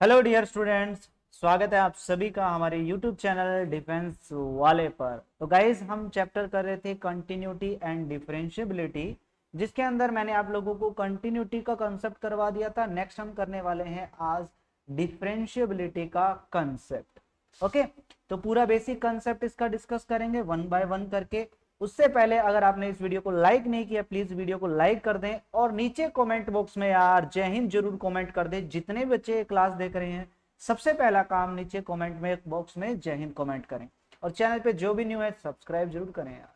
Hello dear students, स्वागत है आप सभी का हमारे यूट्यूब चैनल डिफेंस वाले पर। तो गाइज हम चैप्टर कर रहे थे कंटिन्यूटी एंड डिफरेंशिएबिलिटी, जिसके अंदर मैंने आप लोगों को कंटिन्यूटी का कंसेप्ट करवा दिया था। नेक्स्ट हम करने वाले हैं आज डिफरेंशिएबिलिटी का कंसेप्ट। ओके, तो पूरा बेसिक कंसेप्ट इसका डिस्कस करेंगे वन बाय वन करके। उससे पहले अगर आपने इस वीडियो को लाइक नहीं किया, प्लीज वीडियो को लाइक कर दें और नीचे कमेंट बॉक्स में यार जय हिंद जरूर कमेंट कर दें। जितने बच्चे क्लास देख रहे हैं सबसे पहला काम नीचे कमेंट में बॉक्स में जय हिंद कमेंट करें और चैनल पे जो भी न्यू है सब्सक्राइब जरूर करें यार।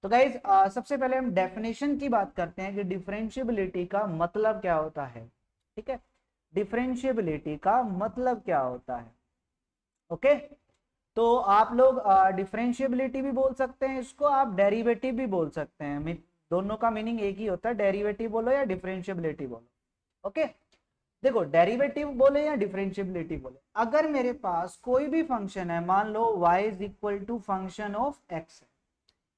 तो गाइज सबसे पहले हम डेफिनेशन की बात करते हैं कि डिफरेंशिएबिलिटी का मतलब क्या होता है। ठीक है, डिफरेंशिएबिलिटी का मतलब क्या होता है। ओके, तो आप लोग डिफरेंशिएबिलिटी भी बोल सकते हैं, इसको आप डेरिवेटिव भी बोल सकते हैं। दोनों का मीनिंग एक ही होता है, डेरिवेटिव बोलो या डिफरेंशिएबिलिटी बोलो। ओके, देखो डेरिवेटिव बोले या डिफरेंशिएबिलिटी बोले, अगर मेरे पास कोई भी फंक्शन है, मान लो y is equal to function of x है।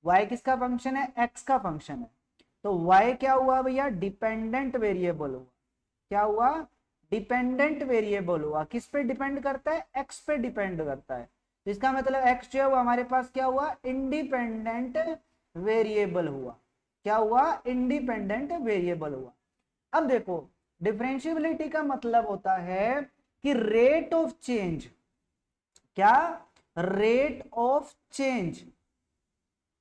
y किसका फंक्शन है? x का फंक्शन है। तो y क्या हुआ भैया? डिपेंडेंट वेरिएबल हुआ। क्या हुआ? डिपेंडेंट वेरिएबल हुआ। किस पे डिपेंड करता है? x पे डिपेंड करता है। तो इसका मतलब x जो है वो हमारे पास क्या हुआ? इंडिपेंडेंट वेरिएबल हुआ। क्या हुआ? इंडिपेंडेंट वेरिएबल हुआ। अब देखो, डिफरेंशिएबिलिटी का मतलब होता है कि रेट ऑफ चेंज, क्या? Rate of change.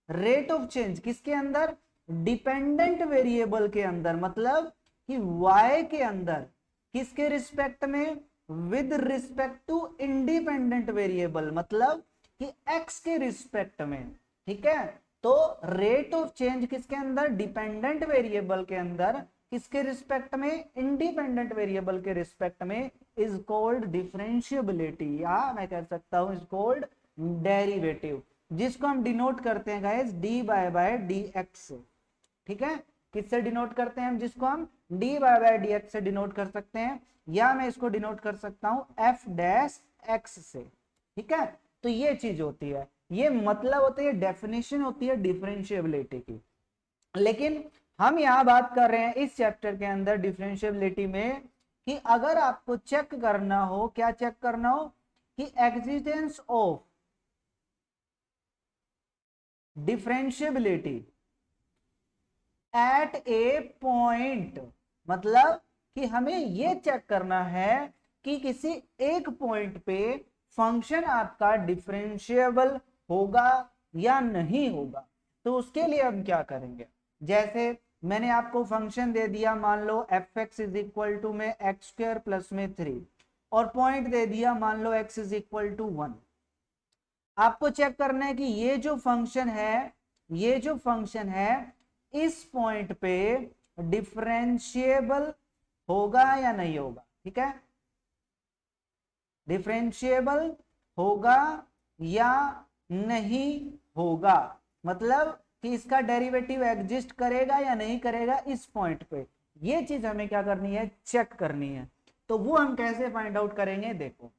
Rate of change किसके अंदर? डिपेंडेंट वेरिएबल के अंदर। मतलब कि y के अंदर, किसके रिस्पेक्ट में? With respect to independent variable, मतलब कि x के रिस्पेक्ट में। ठीक है, तो रेट ऑफ चेंज किसके अंदर? डिपेंडेंट वेरिएबल के अंदर। किसके रिस्पेक्ट में? इंडिपेंडेंट वेरिएबल के रिस्पेक्ट में इज कॉल्ड डिफरेंशिएबिलिटी, या मैं कह सकता हूं इज कॉल्ड डेरिवेटिव, जिसको हम डिनोट करते हैं guys d by d x से। ठीक है, किससे डिनोट करते हैं हम? जिसको हम डी बाय डी एक्स से डिनोट कर सकते हैं, या मैं इसको डिनोट कर सकता हूं एफ डैश एक्स से। ठीक है, तो ये चीज होती है, ये मतलब होती है, डेफिनेशन होती है डिफरेंशिएबिलिटी की। लेकिन हम यहां बात कर रहे हैं इस चैप्टर के अंदर डिफरेंशिएबिलिटी में कि अगर आपको चेक करना हो, क्या चेक करना हो? कि existence of differentiability at a point, मतलब कि हमें यह चेक करना है कि किसी एक पॉइंट पे फंक्शन आपका डिफरेंशिएबल होगा या नहीं होगा। तो उसके लिए हम क्या करेंगे? जैसे मैंने आपको फंक्शन दे दिया, मान लो f x is equal to में एक्स स्क्वायर प्लस में 3, और पॉइंट दे दिया मान लो एक्स इज इक्वल टू 1। आपको चेक करना है कि ये जो फंक्शन है, ये जो फंक्शन है इस पॉइंट पे डिफरेंशिएबल होगा या नहीं होगा। ठीक है, डिफरेंशिएबल होगा या नहीं होगा, मतलब कि इसका डेरिवेटिव एग्जिस्ट करेगा या नहीं करेगा इस पॉइंट पे। ये चीज हमें क्या करनी है? चेक करनी है। तो वो हम कैसे फाइंड आउट करेंगे? देखो,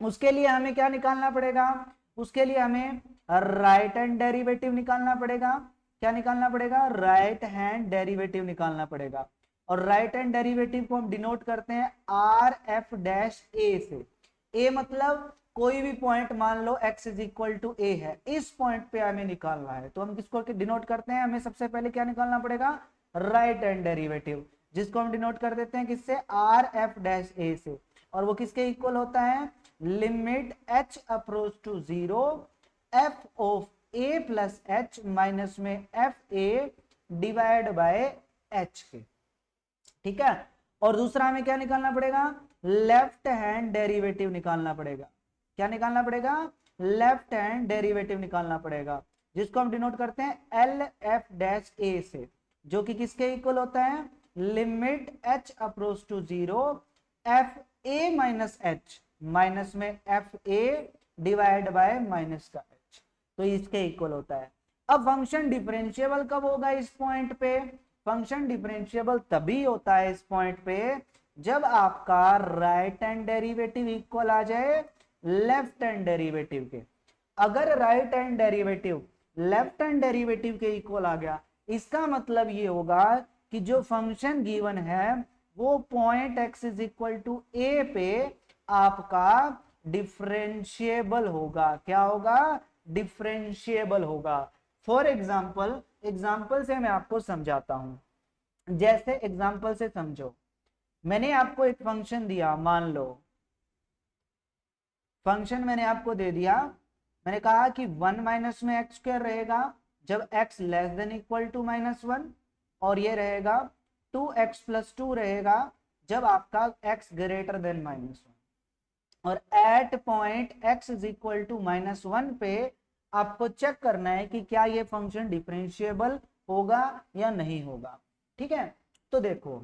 उसके लिए हमें क्या निकालना पड़ेगा? उसके लिए हमें राइट हैंड डेरिवेटिव निकालना पड़ेगा। क्या निकालना पड़ेगा? राइट हैंड डेरिवेटिव निकालना पड़ेगा। और राइट हैंड डेरिवेटिव को हम डिनोट करते हैं आर एफ डैश ए से। ए मतलब कोई भी पॉइंट, मान लो x इज इक्वल टू ए है, इस पॉइंट पे हमें निकालना है। तो हम किसको डिनोट करते हैं? हमें सबसे पहले क्या निकालना पड़ेगा? राइट हैंड डेरिवेटिव, जिसको हम डिनोट कर देते हैं किससे? आर एफ डैश ए से। और वो किसके इक्वल होता है? Limit h approach to 0 f of a plus h minus में f a divide by h के। ठीक है, और दूसरा हमें क्या निकालना पड़ेगा? लेफ्ट हैंड डेरिवेटिव निकालना पड़ेगा। क्या निकालना पड़ेगा? लेफ्ट हैंड डेरिवेटिव निकालना पड़ेगा, जिसको हम डिनोट करते हैं एल एफ डैश ए से, जो कि किसके इक्वल होता है? Limit h approach to 0 f a minus h minus में f a divide by minus का h, तो इसके इक्वल होता है। अब फंक्शन डिफरेंशिएबल कब होगा इस पॉइंट पे? फंक्शन डिफरेंशिएबल तभी होता है इस पॉइंट पे जब आपका राइट हैंड डेरिवेटिव इक्वल आ जाए लेफ्ट हैंड डेरिवेटिव के। अगर right hand derivative left hand derivative के इक्वल आ गया, इसका मतलब ये होगा कि जो फंक्शन गिवन है वो point x is equal to a पे आपका डिफरेंशिएबल होगा। क्या होगा? डिफरेंशिएबल होगा। फॉर एग्जाम्पल, एग्जाम्पल से मैं आपको समझाता हूं। जैसे एग्जाम्पल से समझो, मैंने आपको एक फंक्शन दिया, मान लो फंक्शन मैंने आपको दे दिया, मैंने कहा कि 1 माइनस में एक्स स्क्वायर रहेगा जब x less than equal to -1, और ये रहेगा 2x प्लस 2 रहेगा जब आपका x ग्रेटर देन -1, और at point x is equal to -1 पे आपको चेक करना है कि क्या ये फंक्शन डिफरेंशिएबल होगा या नहीं होगा। ठीक है, तो देखो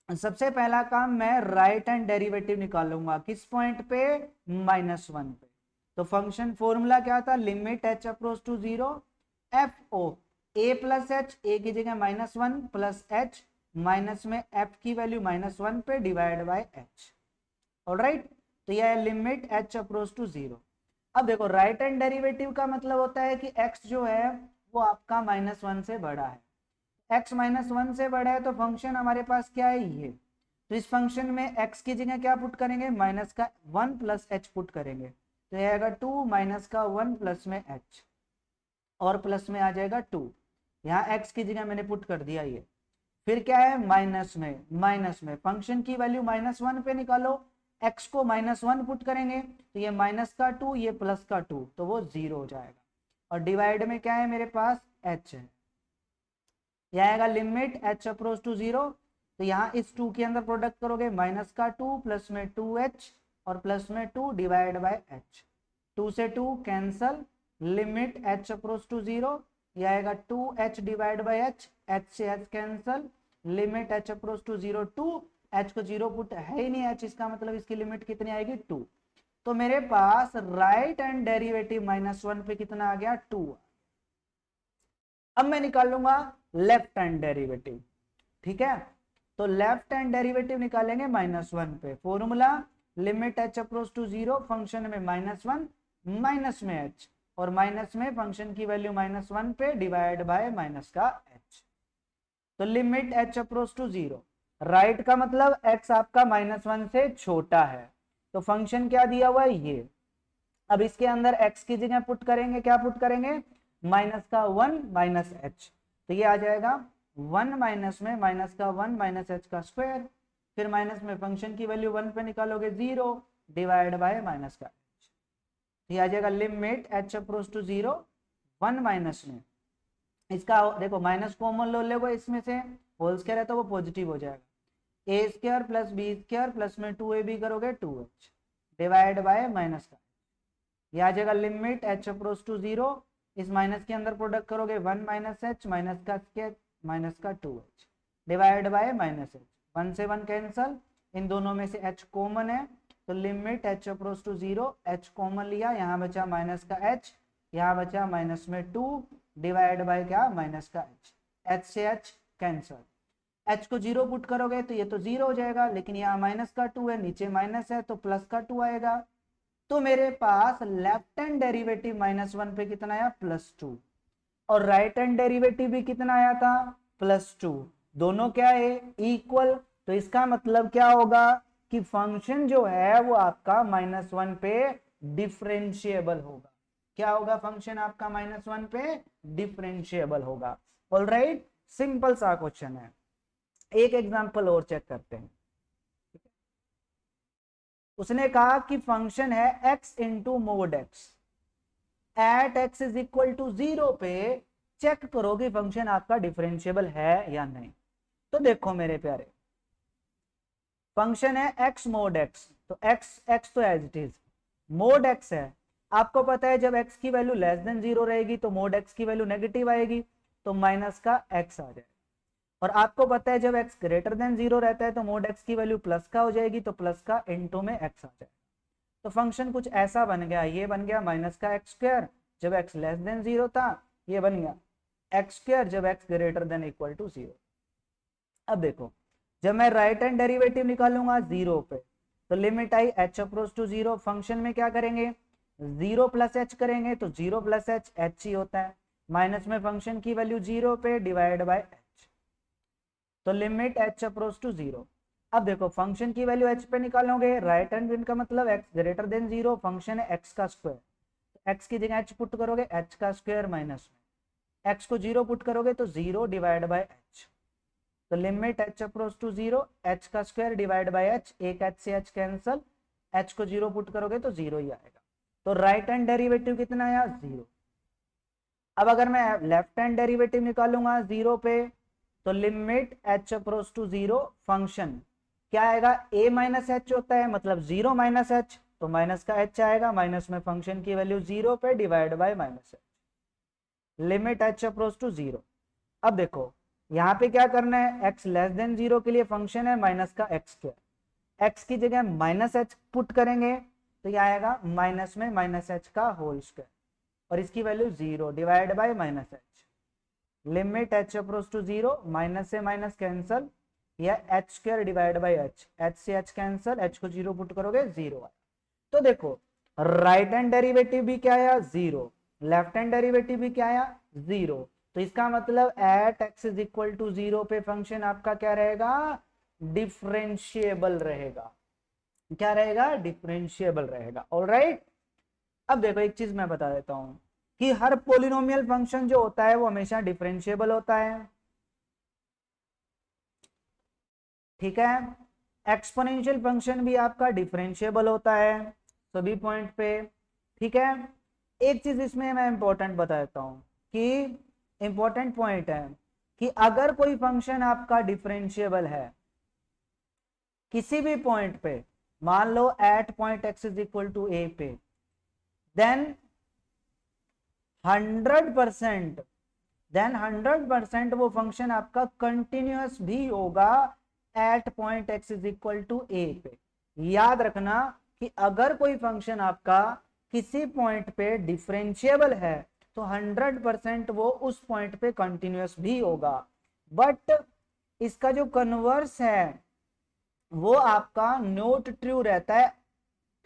सबसे पहला काम, मैं राइट हैंड डेरिवेटिव निकालूंगा किस पॉइंट पे? -1 पे। तो फंक्शन फॉर्मूला क्या था? Limit h approach to 0 f of a plus h, a की जगह -1 प्लस एच, माइनस में f की वैल्यू -1 पे डिवाइड बाय h। ऑलराइट, तो यह है लिमिट h अप्रोच टू 0। अब देखो राइट हैंड डेरिवेटिव का मतलब होता है कि x जो है वो आपका -1 से बड़ा है। x -1 से बड़ा है तो फंक्शन हमारे पास क्या है? ये। तो इस फंक्शन में x की जगह क्या पुट करेंगे? माइनस का 1 प्लस h पुट करेंगे, तो यह आएगा 2 माइनस का 1 प्लस में h, और प्लस में आ जाएगा 2। यहाँ x की जगह मैंने पुट कर दिया ये। फिर क्या है? माइनस में फंक्शन की वैल्यू -1 पे निकालो, x को -1 पुट करेंगे तो ये माइनस का 2, ये प्लस का 2, तो वो 0 हो जाएगा। और डिवाइड में क्या है मेरे पास? h है। यह आएगा लिमिट h अप्रोच टू 0। तो यहाँ इस 2 के अंदर प्रोडक्ट करोगे, माइनस का 2 प्लस में 2h और प्लस में 2 डिवाइड बाय h, 2 से 2 cancel, limit h approach to 0, यह आएगा 2h डिवाइड बाय h से h cancel, limit h approach to 0 2, h को 0 पुट है ही नहीं h, इसका मतलब इसकी लिमिट कितनी आएगी? 2। तो मेरे पास राइट हैंड डेरिवेटिव -1 पे कितना आ गया? 2। अब मैं निकाल लूंगा लेफ्ट हैंड डेरिवेटिव। ठीक है, तो लेफ्ट हैंड डेरिवेटिव निकालेंगे -1 पे। Formula limit h approach to 0, function में -1 माइनस में h, और माइनस में फंक्शन की वैल्यू -1 पे डिवाइड बाय माइनस का h। तो limit h approach to 0, right का मतलब x आपका -1 से छोटा है, तो फंक्शन क्या दिया हुआ है? ये। अब इसके अंदर x की जगह पुट करेंगे, क्या पुट करेंगे? माइनस का 1 माइनस h, तो ये आ जाएगा 1 माइनस में माइनस का 1 माइनस h का स्क्वायर, फिर माइनस में फंक्शन की वैल्यू 1 पे निकालोगे 0 डिवाइड बाय माइनस का h, ये आ जाएगा limit h approach to 0, 1 minus में इसका देखो माइनस कॉमन लो लेगो, इसमें से होल स्क्वायर है तो वो पॉजिटिव हो जाएगा, a square plus b square plus में 2ab करोगे 2h डिवाइड बाय माइनस का, ये आ जाएगा लिमिट h अप्रोच टू 0, इस माइनस के अंदर प्रोडक्ट करोगे 1 माइनस h माइनस का स्क्वायर माइनस का 2h divide by minus h, 1 से 1 कैंसल, इन दोनों में से h कॉमन है, तो limit h approach to 0, h common लिया, यहाँ बचा माइनस का h, यहाँ बचा माइनस में 2 डिवाइड बाय क्या? माइनस का h से h कैंसल, h को 0 पुट करोगे तो ये तो 0 हो जाएगा, लेकिन यहाँ माइनस का 2 है, नीचे माइनस है तो प्लस का 2 आएगा। तो मेरे पास लेफ्ट हैंड डेरिवेटिव -1 पे कितना आया? +2, और राइट हैंड डेरिवेटिव भी कितना आया था? +2। दोनों क्या है? इक्वल। तो इसका मतलब क्या होगा कि फंक्शन जो है वो आपका -1 पे डिफरेंशिएबल होगा। क्या होगा? फंक्शन आपका -1 पे डिफरेंशिएबल होगा। ऑलराइट, सिंपल सा क्वेश्चन है। एक एग्जांपल और चेक करते हैं। उसने कहा कि फंक्शन है x into mod x at x is equal to 0 पे चेक करो कि फंक्शन आपका डिफरेंशिएबल है या नहीं। तो देखो मेरे प्यारे, फंक्शन है x मोड x, तो x तो as it is, mod x है, आपको पता है जब x की वैल्यू लेस देन 0 रहेगी तो मोड x की वैल्यू नेगेटिव आएगी, तो माइनस का x आ जाएगा, और आपको पता है जब x ग्रेटर देन 0 रहता है तो मोड x की वैल्यू प्लस का हो जाएगी, तो प्लस का इनटू में x आ जाएगा। तो फंक्शन कुछ ऐसा बन गया, ये बन गया माइनस का x स्क्वायर जब x लेस देन 0 था, ये बन गया x स्क्वायर जब x greater than equal to 0। अब देखो जब मैं राइट हैंड डेरिवेटिव निकालूंगा 0 पे, तो लिमिट आई h अप्रोच टू 0, फंक्शन में क्या करेंगे? 0 प्लस h करेंगे, तो 0 प्लस h ही होता है, माइनस में फंक्शन की वैल्यू 0 पे डिवाइड बाय h, तो लिमिट h अप्रोच टू 0, अब देखो फंक्शन की वैल्यू h पे निकालोगे, राइट हैंड का मतलब x ग्रेटर देन 0, फंक्शन है x का स्क्वायर, x की जगह h पुट करोगे h का स्क्वायर माइनस में x को 0 पुट करोगे तो 0 डिवाइड बाय h, तो limit h approach to 0, h का स्क्वायर डिवाइड बाय h, एक h से h कैंसल, h को 0 पुट करोगे तो 0 ही आएगा। तो राइट हैंड डेरिवेटिव कितना आया 0। अब अगर मैं लेफ्ट हैंड डेरिवेटिव निकालूंगा 0 पे, तो limit h approach to 0, function क्या आएगा a माइनस एच होता है मतलब 0 माइनस एच, तो माइनस का h आएगा, माइनस में फंक्शन की वैल्यू 0 पे divide by minus h, limit h approach to 0। अब देखो यहाँ पे क्या करना है, x लेस देन 0 के लिए फंक्शन है माइनस का x स्क्वायर, x की जगह माइनस एच पुट करेंगे तो यह आएगा माइनस में माइनस एच का होल स्क्वायर, और इसकी value 0 divide by minus h, limit h approach to 0, minus से माइनस कैंसल, या h square divide by h, h से एच कैंसल, एच को 0 पुट करोगे 0 आया। तो देखो राइट हैंड डेरिवेटिव भी क्या आया 0, लेफ्ट हैंड डेरिवेटिव भी क्या आया 0, तो इसका मतलब at x is equal to 0 पे फंक्शन आपका क्या रहेगा, डिफरेंशिएबल रहेगा। क्या रहेगा, डिफरेंशिएबल रहेगा। ऑलराइट, अब देखो एक चीज मैं बता देता हूं कि हर पोलिनोमियल फंक्शन जो होता है वो हमेशा डिफरेंशिएबल होता है, ठीक है। एक्सपोनेंशियल फंक्शन भी आपका डिफरेंशिएबल होता है सभी पॉइंट पे, ठीक है। एक चीज इसमें मैं इंपॉर्टेंट बता देता हूं कि इंपॉर्टेंट पॉइंट है कि अगर कोई फंक्शन आपका डिफरेंशिएबल है किसी भी पॉइंट पे, मान लो at point x is equal to a पे, देन 100% वो फंक्शन आपका कंटिन्यूअस भी होगा at point x is equal to a पे। याद रखना कि अगर कोई फंक्शन आपका किसी पॉइंट पे डिफरेंशिएबल है तो 100% वो उस पॉइंट पे कंटिन्यूअस भी होगा, बट इसका जो कन्वर्स है वो आपका नोट ट्रू रहता है,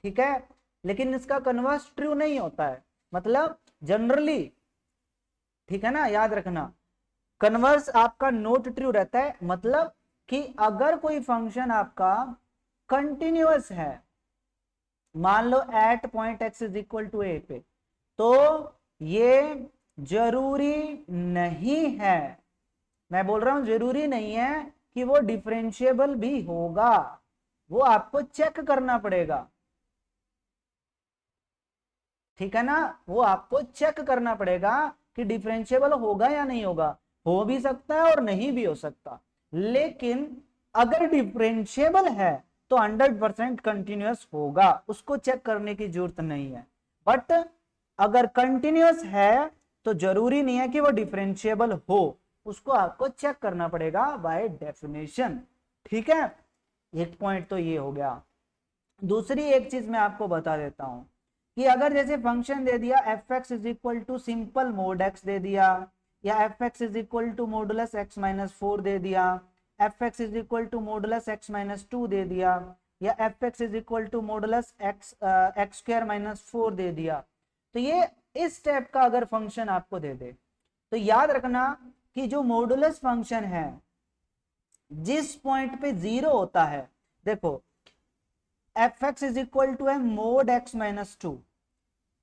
ठीक है, लेकिन इसका कन्वर्स ट्रू नहीं होता है, मतलब जनरली, ठीक है ना, याद रखना कन्वर्स आपका नोट ट्रू रहता है, मतलब कि अगर कोई फंक्शन आपका कंटिन्यूअस है, मान लो at point x is equal to a पे, तो ये जरूरी नहीं है, मैं बोल रहा हूं जरूरी नहीं है कि वो डिफरेंशिएबल भी होगा, वो आपको चेक करना पड़ेगा, ठीक है ना, वो आपको चेक करना पड़ेगा कि डिफरेंशिएबल होगा या नहीं होगा, हो भी सकता है और नहीं भी हो सकता, लेकिन अगर डिफरेंशिएबल है तो 100% कंटिन्यूअस होगा, उसको चेक करने की जरूरत नहीं है। बट अगर कंटिन्यूअस है तो जरूरी नहीं है कि वो डिफरेंशिएबल हो, उसको आपको चेक करना पड़ेगा बाय डेफिनेशन, ठीक है। एक पॉइंट तो ये हो गया। दूसरी एक चीज मैं आपको बता देता हूं कि अगर जैसे फंक्शन दे दिया f x is equal to simple mod x दे दिया, या f x is equal to modulus x minus 4 दे दिया, f x is equal to modulus x minus 2 दे दिया, या f x is equal to modulus x x square minus 4 दे दिया, तो ये इस टाइप का अगर फंक्शन आपको दे दे तो याद रखना कि जो मॉडुलस फंक्शन है जिस पॉइंट पे 0 होता है, देखो f x is equal to है मोड एक्स माइनस 2,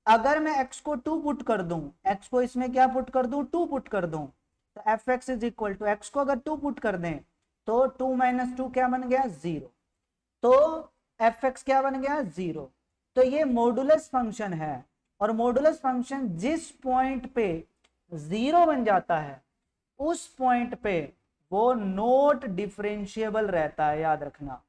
अगर मैं x को 2 पुट कर दूं, x को इसमें क्या पुट कर दूं 2 पुट कर दूं, तो f x is equal to x को अगर 2 पुट कर दें तो 2 माइनस 2 क्या बन गया 0, तो एफ एक्स क्या बन गया 0। तो ये मॉडुलस फंक्शन है, और मॉडुलस फंक्शन जिस पॉइंट पे 0 बन जाता है उस पॉइंट पे वो नॉट डिफरेंशिएबल रहता है, याद रखना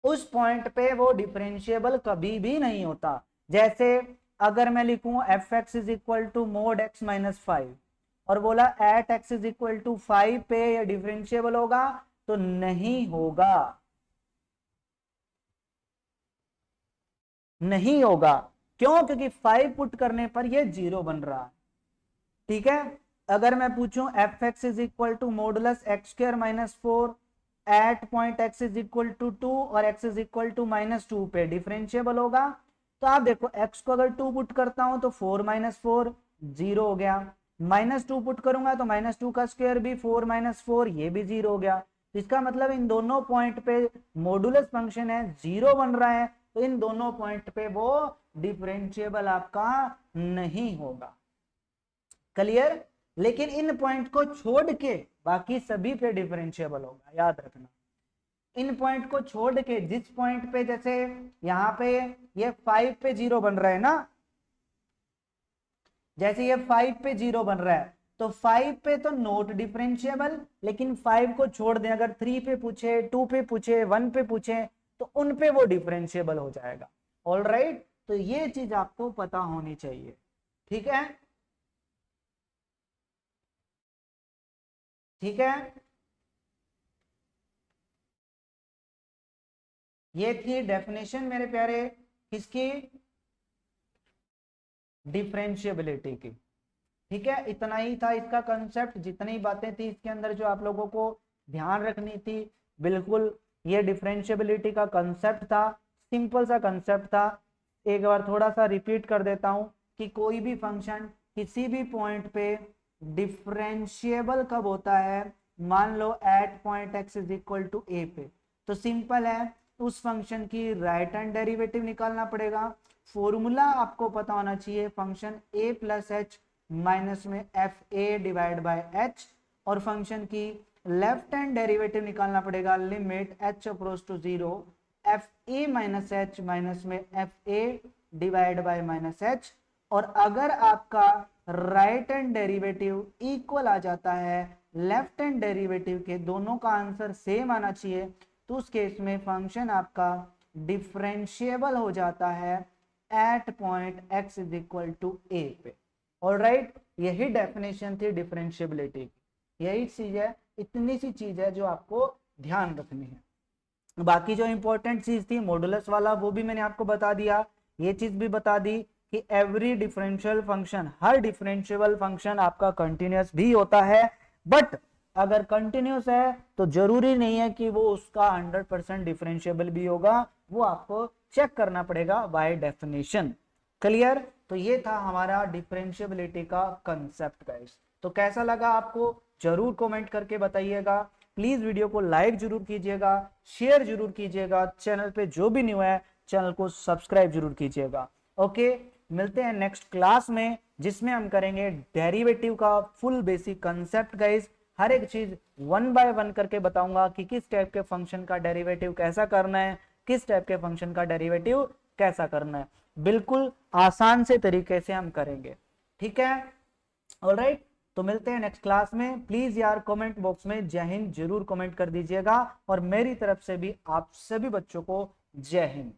उस पॉइंट पे वो डिफरेंशिएबल कभी भी नहीं होता। जैसे अगर मैं लिखूं f x is equal to mod x minus 5 और बोला at x is equal to 5 पे ये डिफरेंशिएबल होगा, तो नहीं होगा, नहीं होगा, क्यों, क्योंकि 5 पुट करने पर ये 0 बन रहा है, ठीक है। अगर मैं पूछूं f x is equal to modulus x square minus 4 at point x is equal to 2 और x is equal to minus 2 पे डिफरेंशिएबल होगा, तो आप देखो एक्स को अगर 2 पुट करता हूं तो 4 माइनस 4 0 हो गया, माइनस 2 पुट करूंगा तो माइनस 2 का स्क्वायर भी 4 माइनस 4 ये भी 0 हो गया, तो इसका मतलब इन दोनों पॉइंट पे मॉडुलस फंक्शन है, 0 बन रहा है, तो इन दोनों पॉइंट पे वो डिफरेंशिएबल आपका नहीं होगा। क्लियर? लेकिन इन पॉइंट को छोड़ के बाकी सभी पे डिफरेंशिएबल होगा, याद रखना। इन पॉइंट को छोड़ के जिस पॉइंट पे, जैसे यहाँ पे ये 5 पे 0 बन रहा है ना, जैसे ये 5 पे 0 बन रहा है, तो 5 पे तो नोट डिफरेंशिएबल, लेकिन 5 को छोड़ दें, अगर 3 पे पूछे, 2 पे पूछे, 1 पे पूछे, तो उन पे वो डिफरेंशिएबल हो जाएगा। ऑल राइट, तो ये चीज आपको पता होनी चाहिए। ठीक है, ठीक है। ये थी डेफिनेशन मेरे प्यारे किसकी, डिफरेंशिएबिलिटी की। ठीक है, इतना ही था इसका कंसेप्ट, जितनी बातें थी इसके अंदर जो आप लोगों को ध्यान रखनी थी, बिल्कुल ये डिफरेंशिएबिलिटी का कंसेप्ट था, सिंपल सा कंसेप्ट था। एक बार थोड़ा सा रिपीट कर देता हूं कि कोई भी फंक्शन किसी भी पॉइंट पे डिफरेंशिएबल कब होता है, मान लो at point x is equal to a पे, तो सिंपल है, उस फंक्शन की राइट हैंड डेरिवेटिव निकालना पड़ेगा। फॉर्मूला आपको पता होना चाहिए, function a plus h minus में f a divide by h, और फंक्शन की लेफ्ट हैंड डेरिवेटिव निकालना पड़ेगा, limit h approach to 0 f a minus h minus में f a divide by minus h. और अगर आपका राइट हैंड डेरिवेटिव इक्वल आ जाता है लेफ्ट हैंड डेरिवेटिव के, दोनों का आंसर सेम आना चाहिए, तो उस केस में फंक्शन आपका डिफरेंशिएबल हो जाता है at point x is equal to a पे। ऑलराइट, यही डेफिनेशन थी डिफरेंशिएबिलिटी की, यही चीज है, इतनी सी चीज है जो आपको ध्यान रखनी है। बाकी जो इंपॉर्टेंट चीज थी मॉडुलस वाला, वो भी मैंने आपको बता दिया। ये चीज भी बता दी कि एवरी डिफरेंशियल फंक्शन, हर डिफरेंशिएबल फंक्शन आपका कंटिन्यूअस भी होता है, बट अगर कंटिन्यूअस है तो जरूरी नहीं है कि वो उसका 100% डिफरेंशिएबल भी होगा, वो आपको चेक करना पड़ेगा बाय डेफिनेशन। क्लियर? तो ये था हमारा डिफरेंशिएबिलिटी का कंसेप्ट गाइस। तो कैसा लगा आपको जरूर कमेंट करके बताइएगा। प्लीज वीडियो को लाइक जरूर कीजिएगा, शेयर जरूर कीजिएगा, चैनल पे जो भी न्यू है चैनल को सब्सक्राइब जरूर कीजिएगा। ओके, मिलते हैं नेक्स्ट क्लास में, जिसमें हम करेंगे डेरिवेटिव का फुल बेसिक कंसेप्ट गाइस। हर एक चीज 1 बाय 1 करके बताऊंगा कि किस टाइप के फंक्शन का डेरिवेटिव कैसा करना है, किस टाइप के फंक्शन का डेरिवेटिव कैसा करना है, बिल्कुल आसान से तरीके से हम करेंगे। ठीक है, ऑलराइट, तो मिलते हैं नेक्स्ट क्लास में। प्लीज यार कमेंट बॉक्स में जय हिंद जरूर कमेंट कर दीजिएगा, और मेरी तरफ से भी आप सभी बच्चों को जय हिंद।